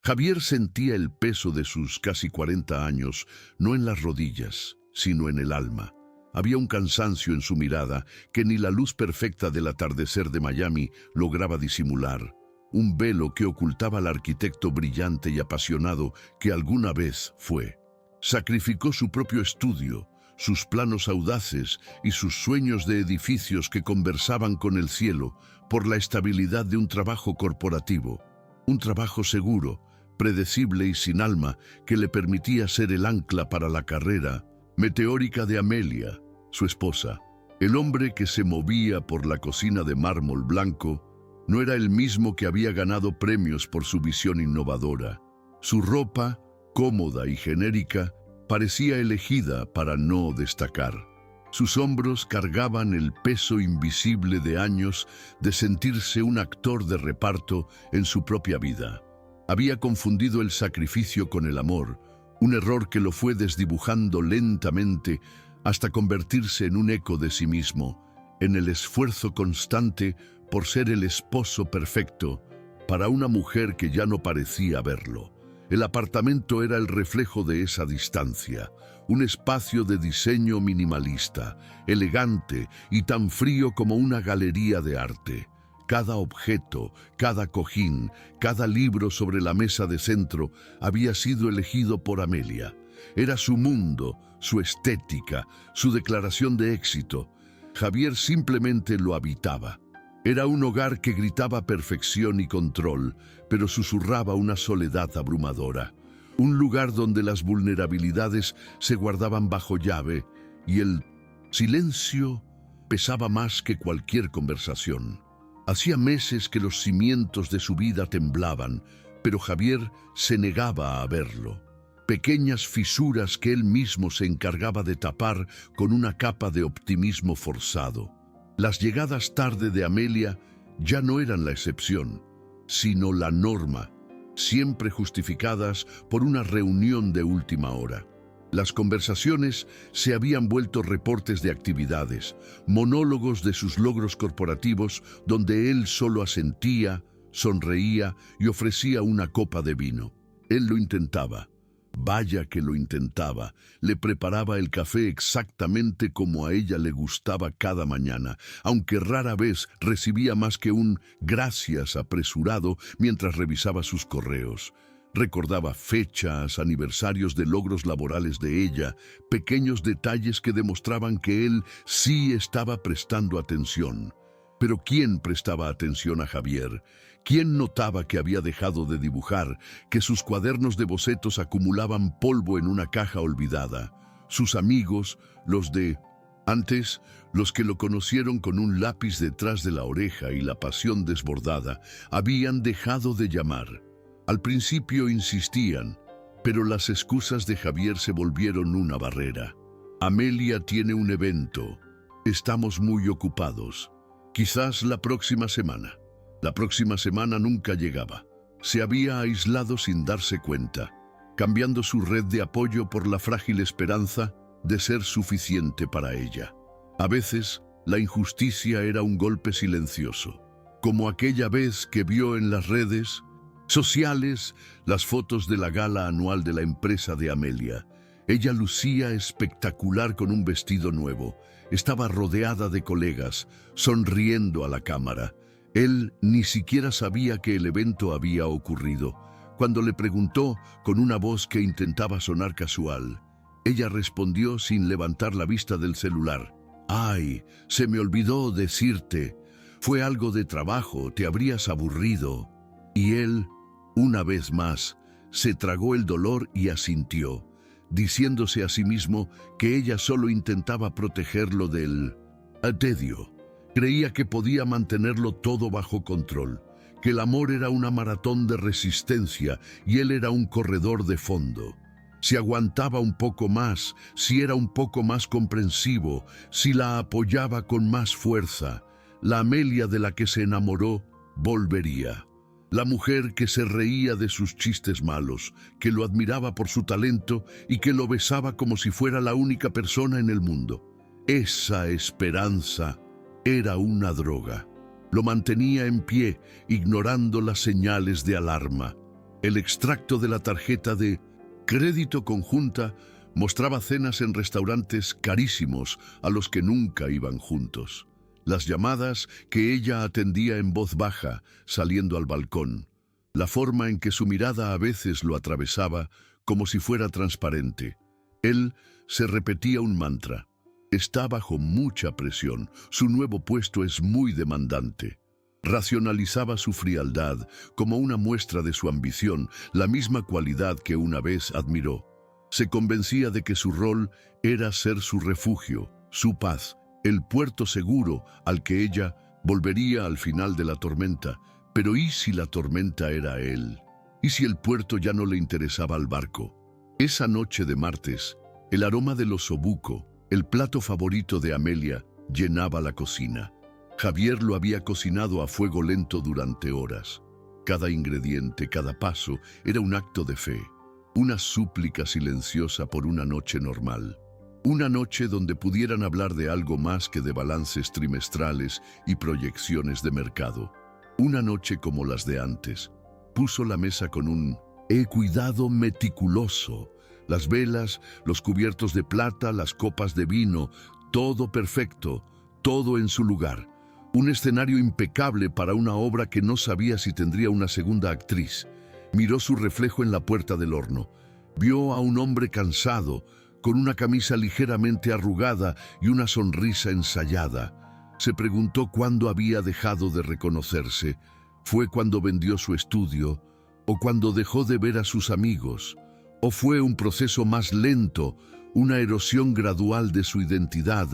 Javier sentía el peso de sus casi 40 años, no en las rodillas, sino en el alma. Había un cansancio en su mirada que ni la luz perfecta del atardecer de Miami lograba disimular. Un velo que ocultaba al arquitecto brillante y apasionado que alguna vez fue. Sacrificó su propio estudio, sus planos audaces y sus sueños de edificios que conversaban con el cielo por la estabilidad de un trabajo corporativo. Un trabajo seguro, predecible y sin alma que le permitía ser el ancla para la carrera meteórica de Amelia, su esposa. El hombre que se movía por la cocina de mármol blanco no era el mismo que había ganado premios por su visión innovadora. Su ropa, cómoda y genérica, parecía elegida para no destacar. Sus hombros cargaban el peso invisible de años de sentirse un actor de reparto en su propia vida. Había confundido el sacrificio con el amor, un error que lo fue desdibujando lentamente hasta convertirse en un eco de sí mismo, en el esfuerzo constante por ser el esposo perfecto para una mujer que ya no parecía verlo. El apartamento era el reflejo de esa distancia, un espacio de diseño minimalista, elegante y tan frío como una galería de arte. Cada objeto, cada cojín, cada libro sobre la mesa de centro había sido elegido por Amelia. Era su mundo, su estética, su declaración de éxito. Javier simplemente lo habitaba. Era un hogar que gritaba perfección y control, pero susurraba una soledad abrumadora. Un lugar donde las vulnerabilidades se guardaban bajo llave y el silencio pesaba más que cualquier conversación. Hacía meses que los cimientos de su vida temblaban, pero Javier se negaba a verlo. Pequeñas fisuras que él mismo se encargaba de tapar con una capa de optimismo forzado. Las llegadas tarde de Amelia ya no eran la excepción, sino la norma, siempre justificadas por una reunión de última hora. Las conversaciones se habían vuelto reportes de actividades, monólogos de sus logros corporativos donde él solo asentía, sonreía y ofrecía una copa de vino. Él lo intentaba. Vaya que lo intentaba. Le preparaba el café exactamente como a ella le gustaba cada mañana, aunque rara vez recibía más que un gracias apresurado mientras revisaba sus correos. Recordaba fechas, aniversarios de logros laborales de ella, pequeños detalles que demostraban que él sí estaba prestando atención. Pero ¿quién prestaba atención a Javier? ¿Quién notaba que había dejado de dibujar, que sus cuadernos de bocetos acumulaban polvo en una caja olvidada? Sus amigos, los de antes, los que lo conocieron con un lápiz detrás de la oreja y la pasión desbordada, habían dejado de llamar. Al principio insistían, pero las excusas de Javier se volvieron una barrera. Amelia tiene un evento. Estamos muy ocupados. Quizás la próxima semana. La próxima semana nunca llegaba. Se había aislado sin darse cuenta, cambiando su red de apoyo por la frágil esperanza de ser suficiente para ella. A veces, la injusticia era un golpe silencioso, como aquella vez que vio en las redes sociales las fotos de la gala anual de la empresa de Amelia. Ella lucía espectacular con un vestido nuevo. Estaba rodeada de colegas, sonriendo a la cámara. Él ni siquiera sabía que el evento había ocurrido. Cuando le preguntó con una voz que intentaba sonar casual, ella respondió sin levantar la vista del celular. «Ay, se me olvidó decirte. Fue algo de trabajo, te habrías aburrido». Y él, una vez más, se tragó el dolor y asintió, diciéndose a sí mismo que ella solo intentaba protegerlo del tedio. Creía que podía mantenerlo todo bajo control, que el amor era una maratón de resistencia y él era un corredor de fondo. Si aguantaba un poco más, si era un poco más comprensivo, si la apoyaba con más fuerza, la Amelia de la que se enamoró volvería. La mujer que se reía de sus chistes malos, que lo admiraba por su talento y que lo besaba como si fuera la única persona en el mundo. Esa esperanza era una droga. Lo mantenía en pie, ignorando las señales de alarma. El extracto de la tarjeta de crédito conjunta mostraba cenas en restaurantes carísimos a los que nunca iban juntos. Las llamadas que ella atendía en voz baja, saliendo al balcón. La forma en que su mirada a veces lo atravesaba como si fuera transparente. Él se repetía un mantra. Está bajo mucha presión, su nuevo puesto es muy demandante. Racionalizaba su frialdad como una muestra de su ambición, la misma cualidad que una vez admiró. Se convencía de que su rol era ser su refugio, su paz, el puerto seguro al que ella volvería al final de la tormenta. Pero ¿y si la tormenta era él? ¿Y si el puerto ya no le interesaba al barco? Esa noche de martes, el aroma del osobuco, el plato favorito de Amelia, llenaba la cocina. Javier lo había cocinado a fuego lento durante horas. Cada ingrediente, cada paso, era un acto de fe. Una súplica silenciosa por una noche normal. Una noche donde pudieran hablar de algo más que de balances trimestrales y proyecciones de mercado. Una noche como las de antes. Puso la mesa con un cuidado meticuloso. Las velas, los cubiertos de plata, las copas de vino, todo perfecto, todo en su lugar. Un escenario impecable para una obra que no sabía si tendría una segunda actriz. Miró su reflejo en la puerta del horno. Vio a un hombre cansado, con una camisa ligeramente arrugada y una sonrisa ensayada. Se preguntó cuándo había dejado de reconocerse. ¿Fue cuando vendió su estudio? ¿O cuando dejó de ver a sus amigos? ¿O fue un proceso más lento, una erosión gradual de su identidad,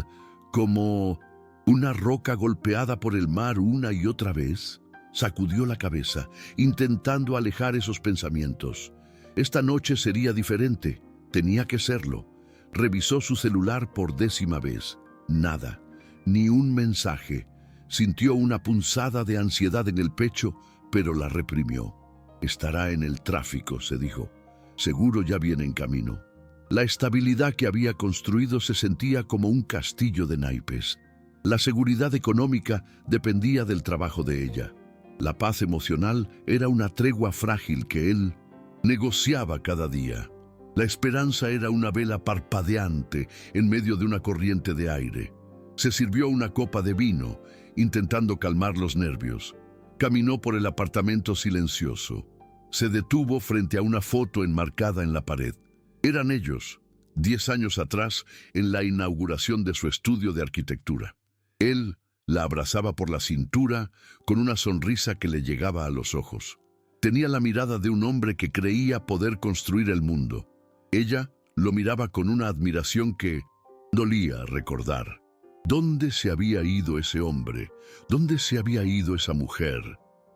como una roca golpeada por el mar una y otra vez? Sacudió la cabeza, intentando alejar esos pensamientos. Esta noche sería diferente, tenía que serlo. Revisó su celular por 10ª vez. Nada, ni un mensaje. Sintió una punzada de ansiedad en el pecho, pero la reprimió. Estará en el tráfico, se dijo. Seguro ya viene en camino. La estabilidad que había construido se sentía como un castillo de naipes. La seguridad económica dependía del trabajo de ella. La paz emocional era una tregua frágil que él negociaba cada día. La esperanza era una vela parpadeante en medio de una corriente de aire. Se sirvió una copa de vino, intentando calmar los nervios. Caminó por el apartamento silencioso. Se detuvo frente a una foto enmarcada en la pared. Eran ellos, 10 años atrás, en la inauguración de su estudio de arquitectura. Él la abrazaba por la cintura con una sonrisa que le llegaba a los ojos. Tenía la mirada de un hombre que creía poder construir el mundo. Ella lo miraba con una admiración que dolía recordar. ¿Dónde se había ido ese hombre? ¿Dónde se había ido esa mujer?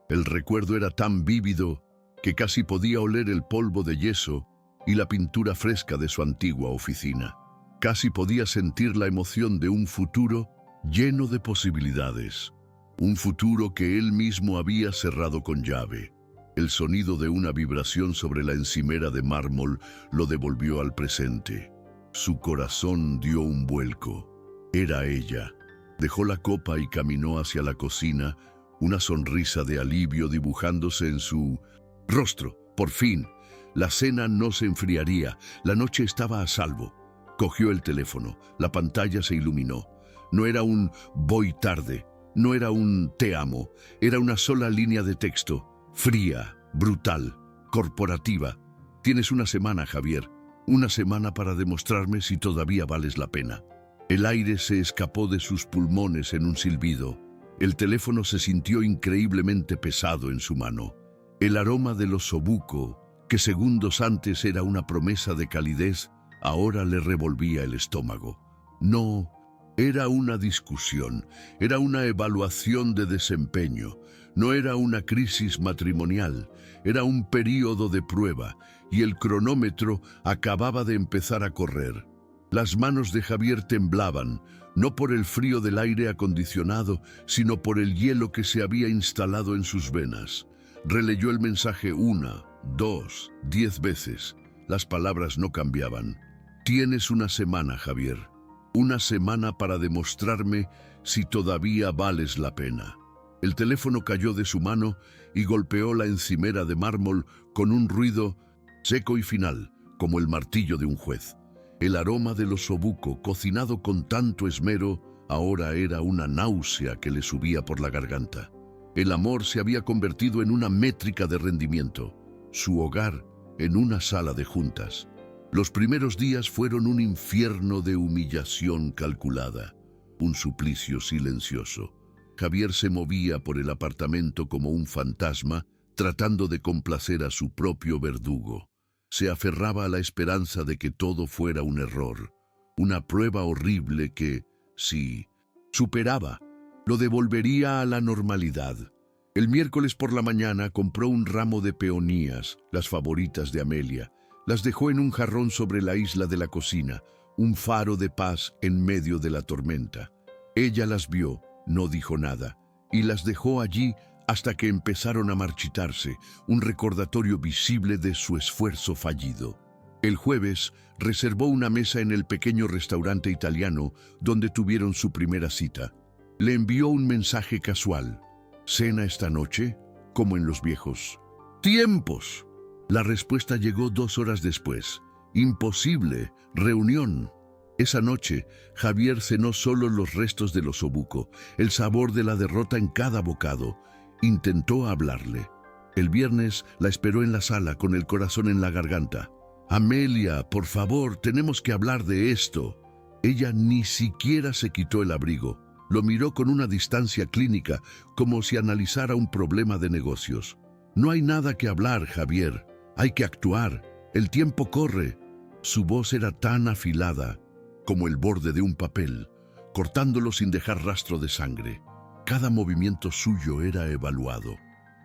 El recuerdo era tan vívido que casi podía oler el polvo de yeso y la pintura fresca de su antigua oficina. Casi podía sentir la emoción de un futuro lleno de posibilidades. Un futuro que él mismo había cerrado con llave. El sonido de una vibración sobre la encimera de mármol lo devolvió al presente. Su corazón dio un vuelco. Era ella. Dejó la copa y caminó hacia la cocina, una sonrisa de alivio dibujándose en su rostro. Por fin, la cena no se enfriaría, la noche estaba a salvo. Cogió el teléfono, la pantalla se iluminó. No era un voy tarde, no era un te amo, era una sola línea de texto, fría, brutal, corporativa. Tienes una semana, Javier, una semana para demostrarme si todavía vales la pena. El aire se escapó de sus pulmones en un silbido. El teléfono se sintió increíblemente pesado en su mano. El aroma del osobuco, que segundos antes era una promesa de calidez, ahora le revolvía el estómago. No era una discusión, era una evaluación de desempeño. No era una crisis matrimonial, era un período de prueba, y el cronómetro acababa de empezar a correr. Las manos de Javier temblaban, no por el frío del aire acondicionado, sino por el hielo que se había instalado en sus venas. Releyó el mensaje 1, 2, 10 veces. Las palabras no cambiaban. Tienes una semana, Javier. Una semana para demostrarme si todavía vales la pena. El teléfono cayó de su mano y golpeó la encimera de mármol con un ruido seco y final, como el martillo de un juez. El aroma del osobuco, cocinado con tanto esmero, ahora era una náusea que le subía por la garganta. El amor se había convertido en una métrica de rendimiento, su hogar en una sala de juntas. Los primeros días fueron un infierno de humillación calculada, un suplicio silencioso. Javier se movía por el apartamento como un fantasma, tratando de complacer a su propio verdugo. Se aferraba a la esperanza de que todo fuera un error, una prueba horrible que, si superaba, lo devolvería a la normalidad. El miércoles por la mañana compró un ramo de peonías, las favoritas de Amelia. Las dejó en un jarrón sobre la isla de la cocina, un faro de paz en medio de la tormenta. Ella las vio, no dijo nada, y las dejó allí hasta que empezaron a marchitarse, un recordatorio visible de su esfuerzo fallido. El jueves reservó una mesa en el pequeño restaurante italiano donde tuvieron su primera cita. Le envió un mensaje casual. ¿Cena esta noche? Como en los viejos tiempos. La respuesta llegó 2 horas después. Imposible. Reunión. Esa noche, Javier cenó solo los restos del osobuco, el sabor de la derrota en cada bocado. Intentó hablarle. El viernes la esperó en la sala con el corazón en la garganta. Amelia, por favor, tenemos que hablar de esto. Ella ni siquiera se quitó el abrigo. Lo miró con una distancia clínica, como si analizara un problema de negocios. No hay nada que hablar, Javier. Hay que actuar. El tiempo corre. Su voz era tan afilada como el borde de un papel, cortándolo sin dejar rastro de sangre. Cada movimiento suyo era evaluado.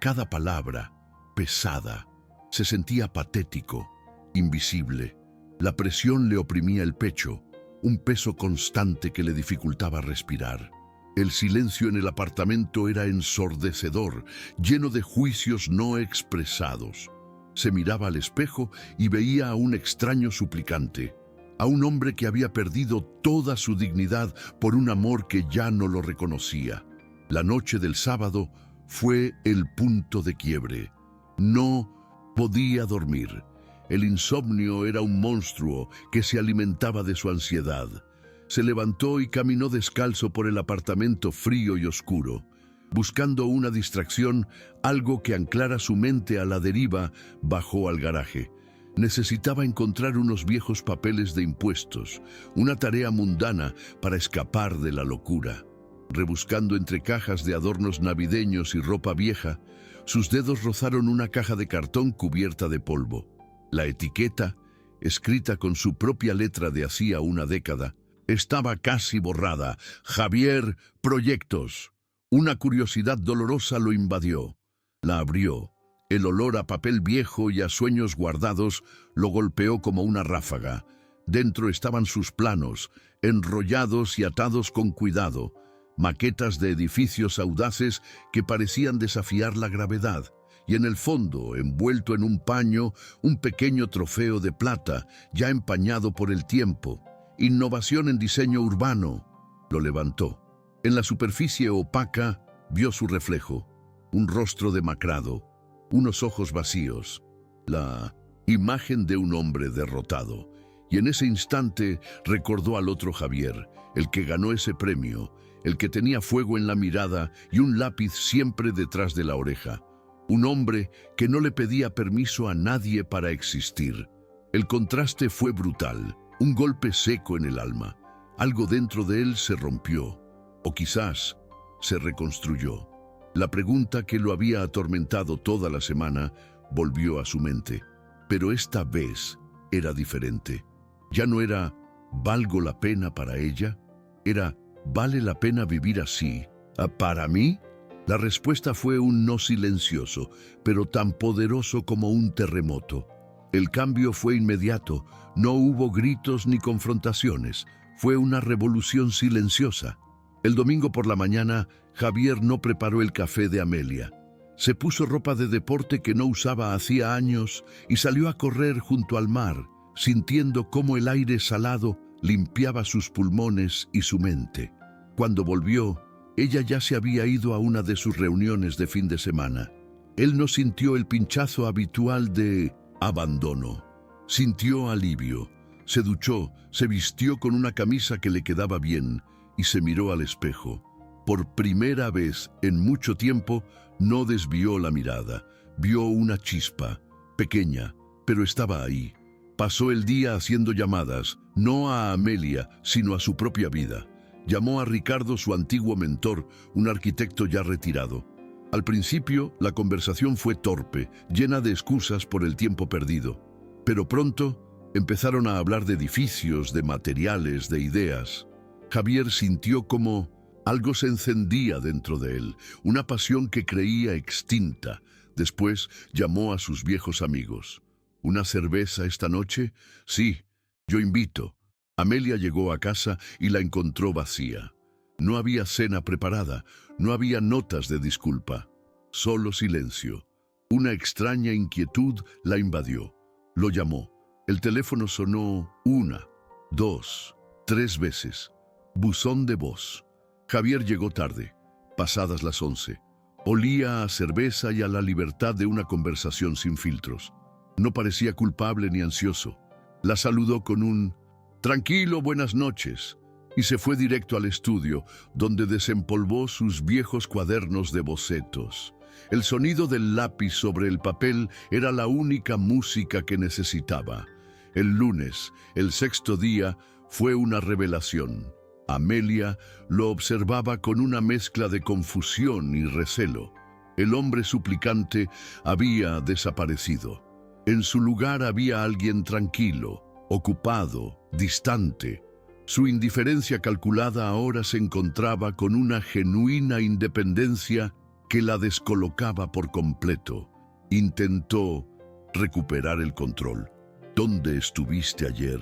Cada palabra, pesada. Se sentía patético, invisible. La presión le oprimía el pecho, un peso constante que le dificultaba respirar. El silencio en el apartamento era ensordecedor, lleno de juicios no expresados. Se miraba al espejo y veía a un extraño suplicante, a un hombre que había perdido toda su dignidad por un amor que ya no lo reconocía. La noche del sábado fue el punto de quiebre. No podía dormir. El insomnio era un monstruo que se alimentaba de su ansiedad. Se levantó y caminó descalzo por el apartamento frío y oscuro, buscando una distracción, algo que anclara su mente a la deriva. Bajó al garaje. Necesitaba encontrar unos viejos papeles de impuestos, una tarea mundana para escapar de la locura. Rebuscando entre cajas de adornos navideños y ropa vieja, sus dedos rozaron una caja de cartón cubierta de polvo. La etiqueta, escrita con su propia letra de hacía una década, estaba casi borrada. Javier Proyectos. Una curiosidad dolorosa lo invadió. La abrió. El olor a papel viejo y a sueños guardados lo golpeó como una ráfaga. Dentro estaban sus planos, enrollados y atados con cuidado, maquetas de edificios audaces que parecían desafiar la gravedad. Y en el fondo, envuelto en un paño, un pequeño trofeo de plata, ya empañado por el tiempo. Innovación en diseño urbano. Lo levantó. En la superficie opaca vio su reflejo, un rostro demacrado, unos ojos vacíos, la imagen de un hombre derrotado. Y en ese instante recordó al otro Javier, el que ganó ese premio, el que tenía fuego en la mirada y un lápiz siempre detrás de la oreja. Un hombre que no le pedía permiso a nadie para existir. El contraste fue brutal, un golpe seco en el alma. Algo dentro de él se rompió, o quizás se reconstruyó. La pregunta que lo había atormentado toda la semana volvió a su mente. Pero esta vez era diferente. Ya no era ¿valgo la pena para ella? Era ¿vale la pena vivir así? ¿Para mí? La respuesta fue un no silencioso, pero tan poderoso como un terremoto. El cambio fue inmediato. No hubo gritos ni confrontaciones. Fue una revolución silenciosa. El domingo por la mañana, Javier no preparó el café de Amelia. Se puso ropa de deporte que no usaba hacía años y salió a correr junto al mar, sintiendo cómo el aire salado limpiaba sus pulmones y su mente. Cuando volvió, Ella ya se había ido a una de sus reuniones de fin de semana. Él no sintió el pinchazo habitual de abandono. Sintió alivio. Se duchó, se vistió con una camisa que le quedaba bien y se miró al espejo. Por primera vez en mucho tiempo no desvió la mirada. Vio una chispa, pequeña, pero estaba ahí. Pasó el día haciendo llamadas, no a Amelia, sino a su propia vida. Llamó a Ricardo, su antiguo mentor, un arquitecto ya retirado. Al principio, la conversación fue torpe, llena de excusas por el tiempo perdido. Pero pronto empezaron a hablar de edificios, de materiales, de ideas. Javier sintió como algo se encendía dentro de él, una pasión que creía extinta. Después llamó a sus viejos amigos. ¿Una cerveza esta noche? Sí, yo invito. Amelia llegó a casa y la encontró vacía. No había cena preparada, no había notas de disculpa. Solo silencio. Una extraña inquietud la invadió. Lo llamó. El teléfono sonó 1, 2, 3 veces. Buzón de voz. Javier llegó tarde, pasadas las 11. Olía a cerveza y a la libertad de una conversación sin filtros. No parecía culpable ni ansioso. La saludó con un «Tranquilo, buenas noches», y se fue directo al estudio, donde desempolvó sus viejos cuadernos de bocetos. El sonido del lápiz sobre el papel era la única música que necesitaba. El lunes, el sexto día, fue una revelación. Amelia lo observaba con una mezcla de confusión y recelo. El hombre suplicante había desaparecido. En su lugar había alguien tranquilo, ocupado, distante. Su indiferencia calculada ahora se encontraba con una genuina independencia que la descolocaba por completo. Intentó recuperar el control. «¿Dónde estuviste ayer?»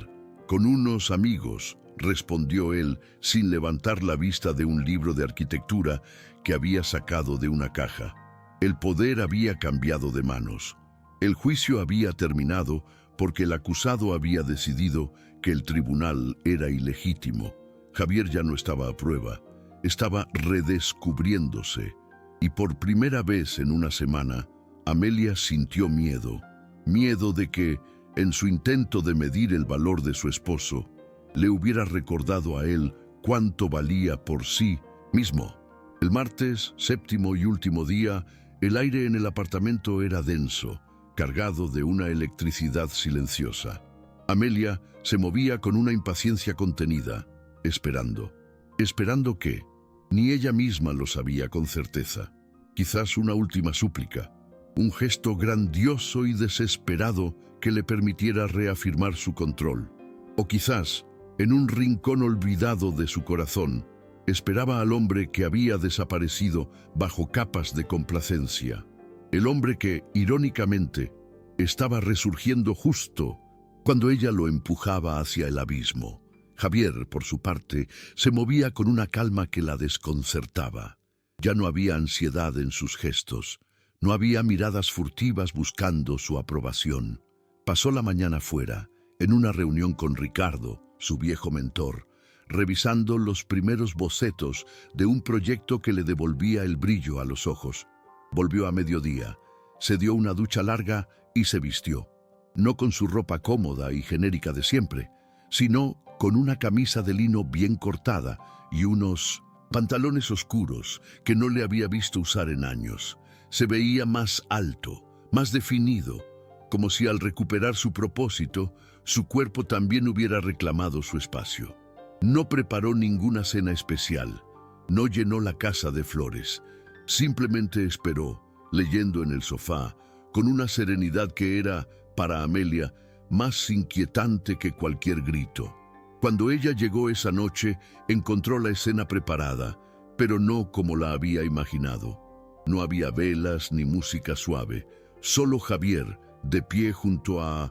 «Con unos amigos», respondió él sin levantar la vista de un libro de arquitectura que había sacado de una caja. El poder había cambiado de manos. El juicio había terminado porque el acusado había decidido que el tribunal era ilegítimo. Javier ya no estaba a prueba, estaba redescubriéndose. Y por primera vez en una semana, Amelia sintió miedo. Miedo de que, en su intento de medir el valor de su esposo, le hubiera recordado a él cuánto valía por sí mismo. El martes, séptimo y último día, el aire en el apartamento era denso, cargado de una electricidad silenciosa. Amelia se movía con una impaciencia contenida, esperando. ¿Esperando qué? Ni ella misma lo sabía con certeza. Quizás una última súplica, un gesto grandioso y desesperado que le permitiera reafirmar su control. O quizás, en un rincón olvidado de su corazón, esperaba al hombre que había desaparecido bajo capas de complacencia. El hombre que, irónicamente, estaba resurgiendo justo cuando ella lo empujaba hacia el abismo. Javier, por su parte, se movía con una calma que la desconcertaba. Ya no había ansiedad en sus gestos, no había miradas furtivas buscando su aprobación. Pasó la mañana fuera, en una reunión con Ricardo, su viejo mentor, revisando los primeros bocetos de un proyecto que le devolvía el brillo a los ojos. Volvió a mediodía, se dio una ducha larga y se vistió. No con su ropa cómoda y genérica de siempre, sino con una camisa de lino bien cortada y unos pantalones oscuros que no le había visto usar en años. Se veía más alto, más definido, como si al recuperar su propósito, su cuerpo también hubiera reclamado su espacio. No preparó ninguna cena especial, no llenó la casa de flores, simplemente esperó, leyendo en el sofá, con una serenidad que era, para Amelia, más inquietante que cualquier grito. Cuando ella llegó esa noche, encontró la escena preparada, pero no como la había imaginado. No había velas ni música suave, solo Javier, de pie junto a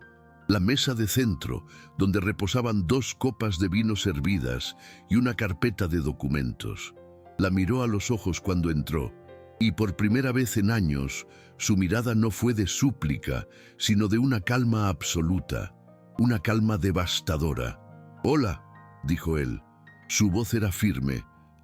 la mesa de centro, donde reposaban 2 copas de vino servidas y una carpeta de documentos. La miró a los ojos cuando entró, y por primera vez en años, su mirada no fue de súplica, sino de una calma absoluta, una calma devastadora. «Hola», dijo él. Su voz era firme,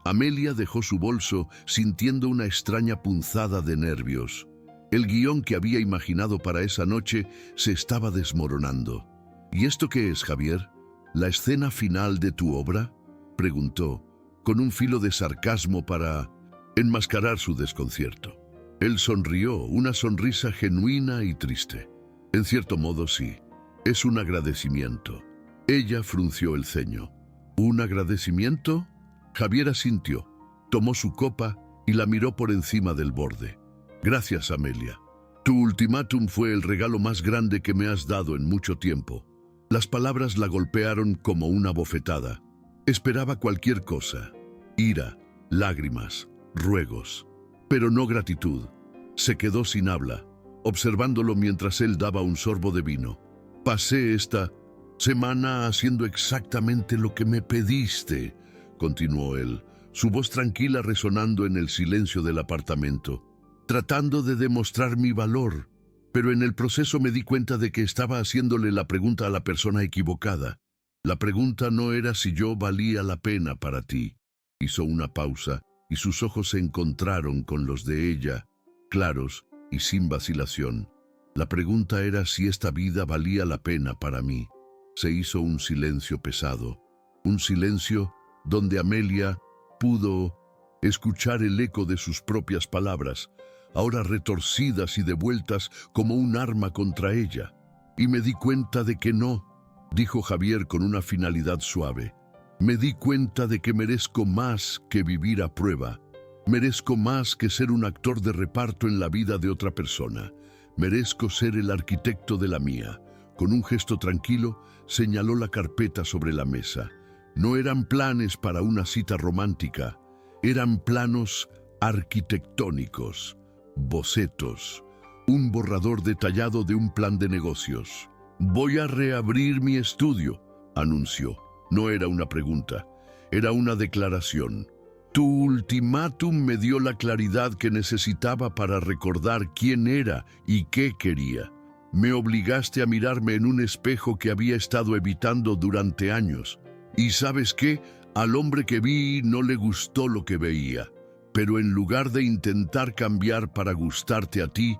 Amelia dejó su bolso sintiendo una extraña punzada de nervios. El guión que había imaginado para esa noche se estaba desmoronando. ¿Y esto qué es, Javier? ¿La escena final de tu obra?, preguntó, con un filo de sarcasmo para enmascarar su desconcierto. Él sonrió, una sonrisa genuina y triste. En cierto modo, sí. Es un agradecimiento. Ella frunció el ceño. ¿Un agradecimiento? Javier asintió, tomó su copa y la miró por encima del borde. Gracias, Amelia. Tu ultimátum fue el regalo más grande que me has dado en mucho tiempo. Las palabras la golpearon como una bofetada. Esperaba cualquier cosa. Ira, lágrimas, ruegos. Pero no gratitud. Se quedó sin habla, observándolo mientras él daba un sorbo de vino. Pasé esta semana haciendo exactamente lo que me pediste, continuó él, su voz tranquila resonando en el silencio del apartamento, tratando de demostrar mi valor, pero en el proceso me di cuenta de que estaba haciéndole la pregunta a la persona equivocada. La pregunta no era si yo valía la pena para ti. Hizo una pausa y sus ojos se encontraron con los de ella, claros y sin vacilación. La pregunta era si esta vida valía la pena para mí. Se hizo un silencio pesado, un silencio donde Amelia pudo escuchar el eco de sus propias palabras, ahora retorcidas y devueltas como un arma contra ella. Y me di cuenta de que no, dijo Javier con una finalidad suave. Me di cuenta de que merezco más que vivir a prueba. Merezco más que ser un actor de reparto en la vida de otra persona. Merezco ser el arquitecto de la mía. Con un gesto tranquilo, señaló la carpeta sobre la mesa. No eran planes para una cita romántica, eran planos arquitectónicos, bocetos, un borrador detallado de un plan de negocios. Voy a reabrir mi estudio, anunció. No era una pregunta, era una declaración. Tu ultimátum me dio la claridad que necesitaba para recordar quién era y qué quería. Me obligaste a mirarme en un espejo que había estado evitando durante años. Y ¿sabes qué? Al hombre que vi no le gustó lo que veía. Pero en lugar de intentar cambiar para gustarte a ti,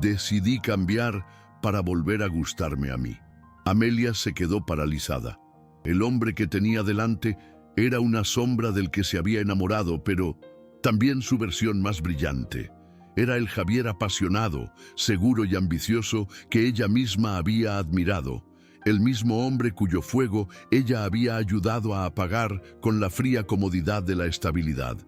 decidí cambiar para volver a gustarme a mí. Amelia se quedó paralizada. El hombre que tenía delante era una sombra del que se había enamorado, pero también su versión más brillante. Era el Javier apasionado, seguro y ambicioso que ella misma había admirado. El mismo hombre cuyo fuego ella había ayudado a apagar con la fría comodidad de la estabilidad.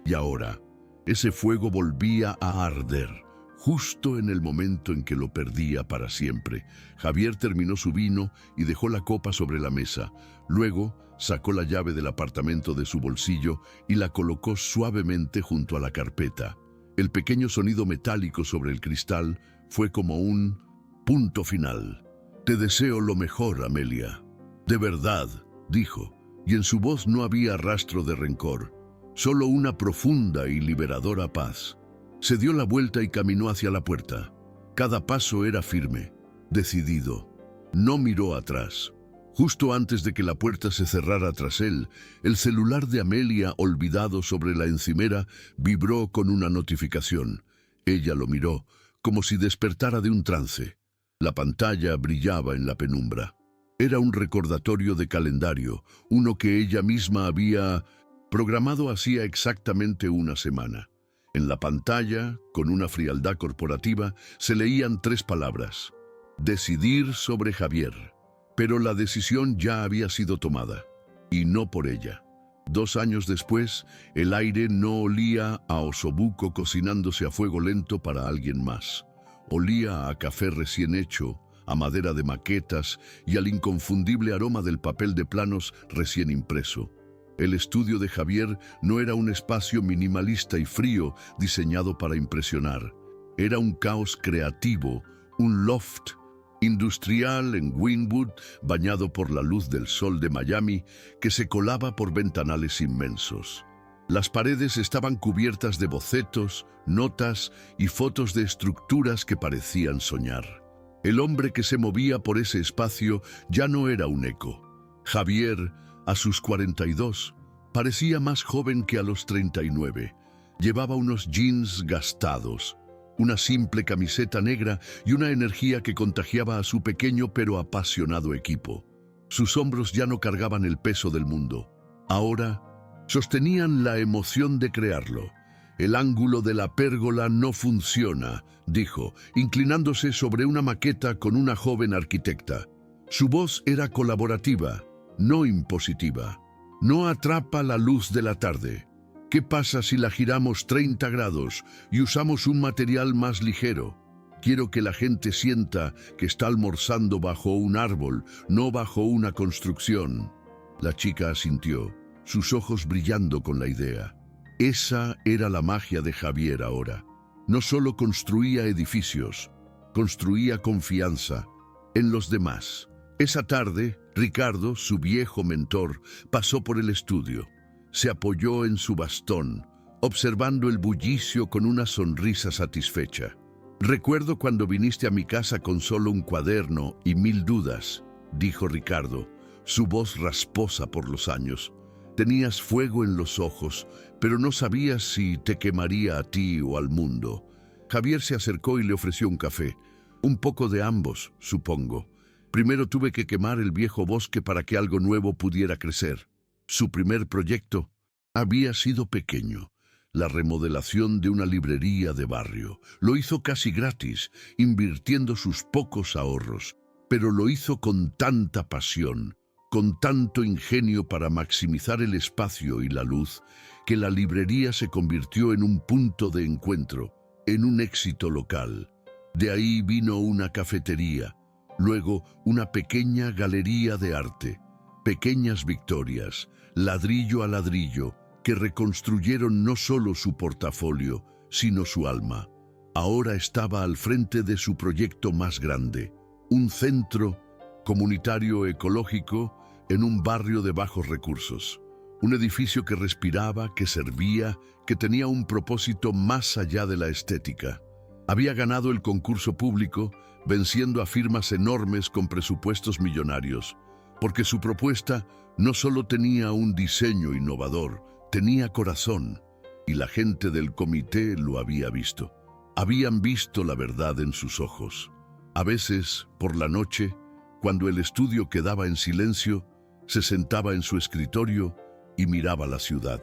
Y ahora, ese fuego volvía a arder, justo en el momento en que lo perdía para siempre. Javier terminó su vino y dejó la copa sobre la mesa. Luego, sacó la llave del apartamento de su bolsillo y la colocó suavemente junto a la carpeta. El pequeño sonido metálico sobre el cristal fue como un punto final. Te deseo lo mejor, Amelia. De verdad, dijo, y en su voz no había rastro de rencor, solo una profunda y liberadora paz. Se dio la vuelta y caminó hacia la puerta. Cada paso era firme, decidido. No miró atrás. Justo antes de que la puerta se cerrara tras él, el celular de Amelia, olvidado sobre la encimera, vibró con una notificación. Ella lo miró, como si despertara de un trance. La pantalla brillaba en la penumbra. Era un recordatorio de calendario, uno que ella misma había programado hacía exactamente una semana. En la pantalla, con una frialdad corporativa, se leían 3 palabras. Decidir sobre Javier. Pero la decisión ya había sido tomada, y no por ella. 2 años después, el aire no olía a osobuco cocinándose a fuego lento para alguien más. Olía a café recién hecho, a madera de maquetas y al inconfundible aroma del papel de planos recién impreso. El estudio de Javier no era un espacio minimalista y frío diseñado para impresionar. Era un caos creativo, un loft industrial en Wynwood, bañado por la luz del sol de Miami, que se colaba por ventanales inmensos. Las paredes estaban cubiertas de bocetos, notas y fotos de estructuras que parecían soñar. El hombre que se movía por ese espacio ya no era un eco. Javier, a sus 42, Parecía más joven que a los 39. Llevaba unos jeans gastados, una simple camiseta negra y una energía que contagiaba a su pequeño pero apasionado equipo. Sus hombros ya no cargaban el peso del mundo. Ahora sostenían la emoción de crearlo. El ángulo de la pérgola no funciona, dijo, inclinándose sobre una maqueta con una joven arquitecta. Su voz era colaborativa, no impositiva. No atrapa la luz de la tarde. ¿Qué pasa si la giramos 30 grados y usamos un material más ligero? Quiero que la gente sienta que está almorzando bajo un árbol, no bajo una construcción. La chica asintió, sus ojos brillando con la idea. Esa era la magia de Javier ahora. No solo construía edificios, construía confianza en los demás. Esa tarde, Ricardo, su viejo mentor, pasó por el estudio. Se apoyó en su bastón, observando el bullicio con una sonrisa satisfecha. «Recuerdo cuando viniste a mi casa con solo un cuaderno y 1000 dudas», dijo Ricardo, su voz rasposa por los años. «Tenías fuego en los ojos, pero no sabías si te quemaría a ti o al mundo». Javier se acercó y le ofreció un café. «Un poco de ambos, supongo. Primero tuve que quemar el viejo bosque para que algo nuevo pudiera crecer». Su primer proyecto había sido pequeño, la remodelación de una librería de barrio. Lo hizo casi gratis, invirtiendo sus pocos ahorros, pero lo hizo con tanta pasión, con tanto ingenio para maximizar el espacio y la luz, que la librería se convirtió en un punto de encuentro, en un éxito local. De ahí vino una cafetería, luego una pequeña galería de arte, pequeñas victorias, ladrillo a ladrillo, que reconstruyeron no solo su portafolio, sino su alma. Ahora estaba al frente de su proyecto más grande, un centro comunitario ecológico en un barrio de bajos recursos. Un edificio que respiraba, que servía, que tenía un propósito más allá de la estética. Había ganado el concurso público, venciendo a firmas enormes con presupuestos millonarios, porque su propuesta no solo tenía un diseño innovador, tenía corazón, y la gente del comité lo había visto. Habían visto la verdad en sus ojos. A veces, por la noche, cuando el estudio quedaba en silencio, se sentaba en su escritorio y miraba la ciudad.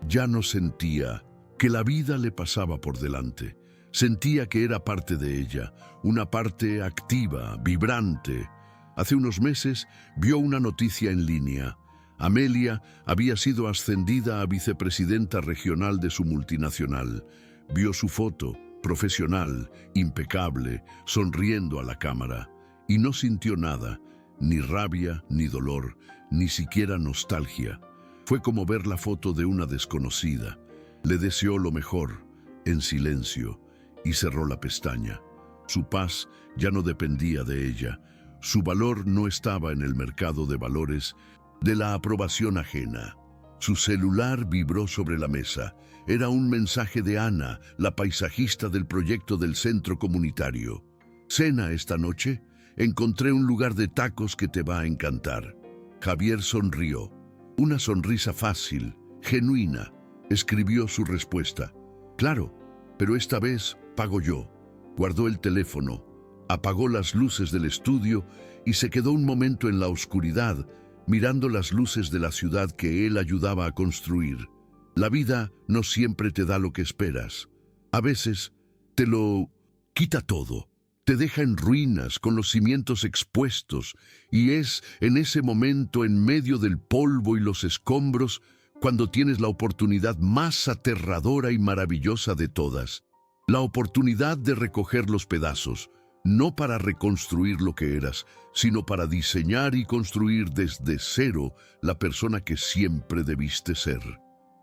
Ya no sentía que la vida le pasaba por delante. Sentía que era parte de ella, una parte activa, vibrante. Hace unos meses vio una noticia en línea. Amelia había sido ascendida a vicepresidenta regional de su multinacional. Vio su foto, profesional, impecable, sonriendo a la cámara, y no sintió nada, ni rabia, ni dolor, ni siquiera nostalgia. Fue como ver la foto de una desconocida. Le deseó lo mejor, en silencio, y cerró la pestaña. Su paz ya no dependía de ella. Su valor no estaba en el mercado de valores de la aprobación ajena. Su celular vibró sobre la mesa. Era un mensaje de Ana, la paisajista del proyecto del centro comunitario. «Cena esta noche. Encontré un lugar de tacos que te va a encantar». Javier sonrió. Una sonrisa fácil, genuina. Escribió su respuesta. «Claro, pero esta vez pago yo». Guardó el teléfono, apagó las luces del estudio y se quedó un momento en la oscuridad, mirando las luces de la ciudad que él ayudaba a construir. La vida no siempre te da lo que esperas. A veces te lo quita todo, te deja en ruinas con los cimientos expuestos, y es en ese momento, en medio del polvo y los escombros, cuando tienes la oportunidad más aterradora y maravillosa de todas. La oportunidad de recoger los pedazos, no para reconstruir lo que eras, sino para diseñar y construir desde cero la persona que siempre debiste ser,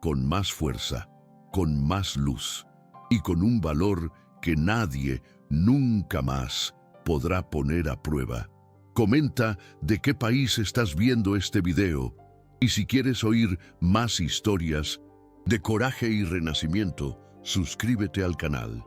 con más fuerza, con más luz y con un valor que nadie nunca más podrá poner a prueba. Comenta de qué país estás viendo este video, y si quieres oír más historias de coraje y renacimiento, suscríbete al canal.